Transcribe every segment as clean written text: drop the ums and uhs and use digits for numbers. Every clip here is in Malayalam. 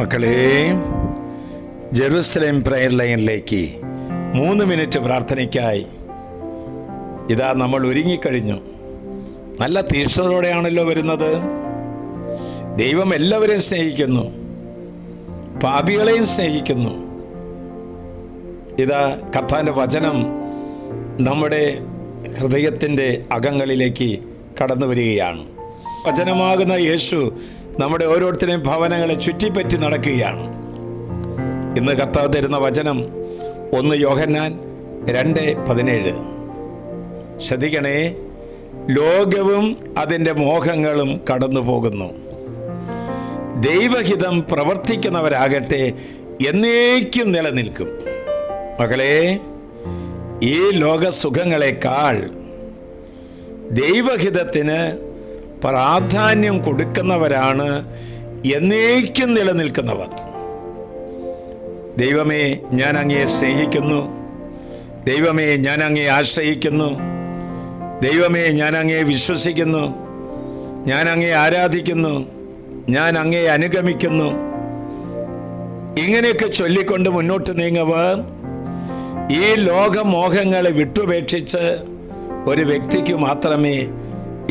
മക്കളെ, ജെറുസലേം പ്രയർ ലൈനിലേക്ക് 3 മിനിറ്റ് പ്രാർത്ഥനയ്ക്കായി ഇതാ നമ്മൾ ഒരുങ്ങിക്കഴിഞ്ഞു. നല്ല തീഷ്ണതയോടെയാണല്ലോ വരുന്നത്. ദൈവം എല്ലാവരെയും സ്നേഹിക്കുന്നു, പാപികളെയും സ്നേഹിക്കുന്നു. ഇതാ കർത്താവിൻ്റെ വചനം നമ്മുടെ ഹൃദയത്തിൻ്റെ അകങ്ങളിലേക്ക് കടന്നു വരികയാണ്. വചനമാകുന്ന യേശു നമ്മുടെ ഓരോരുത്തരെയും ഭവനങ്ങളെ ചുറ്റിപ്പറ്റി നടക്കുകയാണ്. ഇന്ന് കർത്താവ് തരുന്ന വചനം 1 യോഹന്നാൻ 2:17. ശ്രദ്ധിക്കണേ, ലോകവും അതിൻ്റെ മോഹങ്ങളും കടന്നു പോകുന്നു, ദൈവഹിതം പ്രവർത്തിക്കുന്നവരാകട്ടെ എന്നേക്കും നിലനിൽക്കും. മകളെ, ഈ ലോകസുഖങ്ങളെക്കാൾ ദൈവഹിതത്തിന് പ്രാധാന്യം കൊടുക്കുന്നവരാണ് എന്നേക്കും നിലനിൽക്കുന്നവർ. ദൈവമേ, ഞാൻ അങ്ങയെ സ്നേഹിക്കുന്നു. ദൈവമേ, ഞാൻ അങ്ങയെ ആശ്രയിക്കുന്നു. ദൈവമേ, ഞാൻ അങ്ങയെ വിശ്വസിക്കുന്നു. ഞാൻ അങ്ങയെ ആരാധിക്കുന്നു. ഞാൻ അങ്ങയെ അനുഗമിക്കുന്നു. ഇങ്ങനെയൊക്കെ ചൊല്ലിക്കൊണ്ട് മുന്നോട്ട് നീങ്ങുവാൻ ഈ ലോകമോഹങ്ങളെ വിട്ടുപേക്ഷിച്ച് ഒരു വ്യക്തിക്ക് മാത്രമേ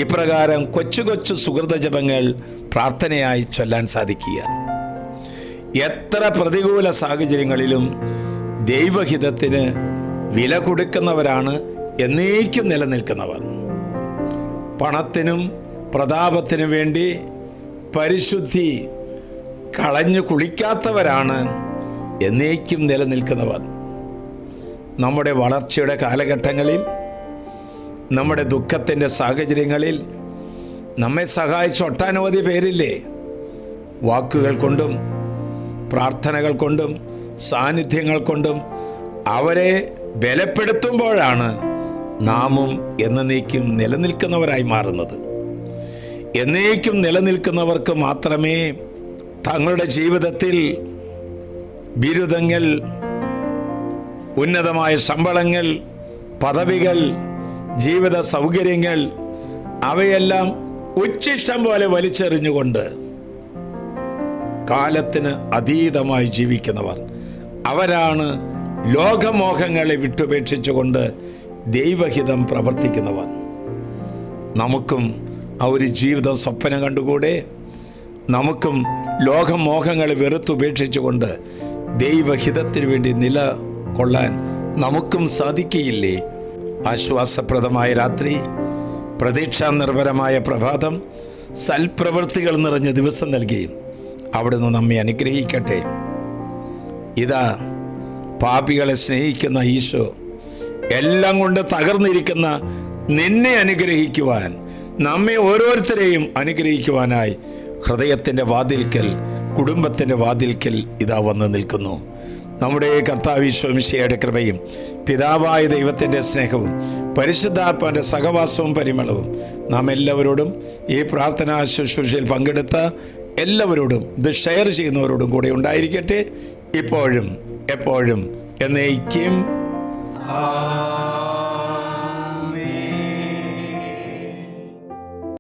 ഇപ്രകാരം കൊച്ചു കൊച്ചു സുഹൃത ജപങ്ങൾ പ്രാർത്ഥനയായി ചൊല്ലാൻ സാധിക്കുക. എത്ര പ്രതികൂല സാഹചര്യങ്ങളിലും ദൈവഹിതത്തിന് വില കൊടുക്കുന്നവരാണ് എന്നേക്കും നിലനിൽക്കുന്നവർ. പണത്തിനും പ്രതാപത്തിനും വേണ്ടി പരിശുദ്ധി കളഞ്ഞു കുളിക്കാത്തവരാണ് എന്നേക്കും നിലനിൽക്കുന്നവർ. നമ്മുടെ വളർച്ചയുടെ കാലഘട്ടങ്ങളിൽ, നമ്മുടെ ദുഃഖത്തിൻ്റെ സാഹചര്യങ്ങളിൽ നമ്മെ സഹായിച്ച ഒട്ടനവധി പേരില്ലേ? വാക്കുകൾ കൊണ്ടും പ്രാർത്ഥനകൾ കൊണ്ടും സാന്നിധ്യങ്ങൾ കൊണ്ടും അവരെ ബലപ്പെടുത്തുമ്പോഴാണ് നാമും എന്നേക്കും നിലനിൽക്കുന്നവരായി മാറുന്നത്. എന്നേക്കും നിലനിൽക്കുന്നവർക്ക് മാത്രമേ തങ്ങളുടെ ജീവിതത്തിൽ ബിരുദങ്ങൾ, ഉന്നതമായ ശമ്പളങ്ങൾ, പദവികൾ, ജീവിത സൗകര്യങ്ങൾ അവയെല്ലാം ഉച്ഛിഷ്ടം പോലെ വലിച്ചെറിഞ്ഞുകൊണ്ട് കാലത്തിന് അതീതമായി ജീവിക്കുന്നവർ, അവരാണ് ലോകമോഹങ്ങളെ വിട്ടുപേക്ഷിച്ചുകൊണ്ട് ദൈവഹിതം പ്രവർത്തിക്കുന്നവർ. നമുക്കും ആ ഒരു ജീവിതം സ്വപ്നം കണ്ടുകൂടെ? നമുക്കും ലോകമോഹങ്ങളെ വെറുത്തുപേക്ഷിച്ചുകൊണ്ട് ദൈവഹിതത്തിന് വേണ്ടി നിലകൊള്ളാൻ നമുക്കും സാധിക്കുകയില്ലേ? ആശ്വാസപ്രദമായ രാത്രി, പ്രതീക്ഷാ നിർഭരമായ പ്രഭാതം, സൽപ്രവൃത്തികൾ നിറഞ്ഞ ദിവസം നൽകി അവിടുന്ന് നമ്മെ അനുഗ്രഹിക്കട്ടെ. ഇതാ പാപികളെ സ്നേഹിക്കുന്ന ഈശോ എല്ലാം കൊണ്ട് തകർന്നിരിക്കുന്ന നിന്നെ അനുഗ്രഹിക്കുവാൻ, നമ്മെ ഓരോരുത്തരെയും അനുഗ്രഹിക്കുവാനായി ഹൃദയത്തിൻ്റെ വാതിൽക്കൽ, കുടുംബത്തിൻ്റെ വാതിൽക്കൽ ഇതാ വന്ന് നിൽക്കുന്നു. നമ്മുടെ കർത്താവ് ഈശോ മിശിഹായുടെ കൃപയും പിതാവായ ദൈവത്തിൻ്റെ സ്നേഹവും പരിശുദ്ധാത്മാവിൻ്റെ സഹവാസവും പരിമളവും നാം എല്ലാവരോടും, ഈ പ്രാർത്ഥനാ ശുശ്രൂഷയിൽ പങ്കെടുത്ത എല്ലാവരോടും, ഇത് ഷെയർ ചെയ്യുന്നവരോടും കൂടെ ഉണ്ടായിരിക്കട്ടെ, ഇപ്പോഴും എപ്പോഴും എന്നേക്കും.